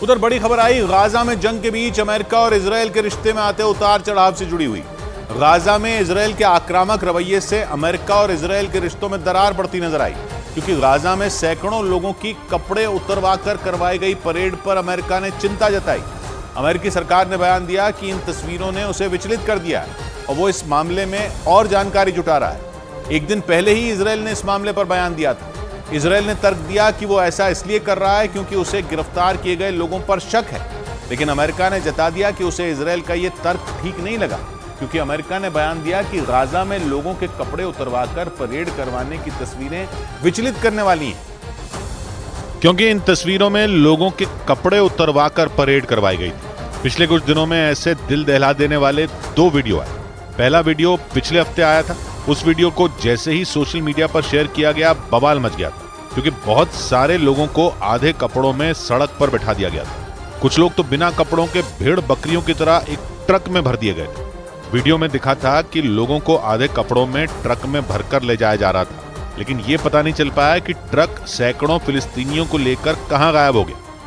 उधर बड़ी खबर आई गाजा में जंग के बीच अमेरिका और इजरायल के रिश्ते में आते उतार चढ़ाव से जुड़ी हुई। गाजा में इजरायल के आक्रामक रवैये से अमेरिका और इजरायल के रिश्तों में दरार बढ़ती नजर आई, क्योंकि गाजा में सैकड़ों लोगों की कपड़े उतरवाकर करवाई गई परेड पर अमेरिका ने चिंता जताई। अमेरिकी सरकार ने बयान दिया कि इन तस्वीरों ने उसे विचलित कर दिया है और वो इस मामले में और जानकारी जुटा रहा है। एक दिन पहले ही इजरायल ने इस मामले पर बयान दिया था। इजरायल ने तर्क दिया कि वो ऐसा इसलिए कर रहा है क्योंकि उसे गिरफ्तार किए गए लोगों पर शक है, लेकिन अमेरिका ने जता दिया कि उसे इजरायल का ये तर्क ठीक नहीं लगा, क्योंकि अमेरिका ने बयान दिया कि गाजा में लोगों के कपड़े उतरवाकर परेड करवाने की तस्वीरें विचलित करने वाली हैं, क्योंकि इन तस्वीरों में लोगों के कपड़े उतरवाकर परेड करवाई गई थी। पिछले कुछ दिनों में ऐसे दिल दहला देने वाले 2 वीडियो आए। पहला वीडियो पिछले हफ्ते आया था। उस वीडियो को जैसे ही सोशल मीडिया पर शेयर किया गया, बवाल मच गया था, क्योंकि बहुत सारे लोगों को आधे कपड़ों में सड़क पर बैठा दिया गया था। कुछ लोग तो बिना कपड़ों के भेड़ बकरियों की तरह एक ट्रक में भर दिए गए थे। वीडियो में दिखा था कि लोगों को आधे कपड़ों में ट्रक में भरकर ले जाया जा रहा था, लेकिन ये पता नहीं चल पाया कि ट्रक सैकड़ों फिलिस्तीनियों को लेकर कहां गायब हो गया।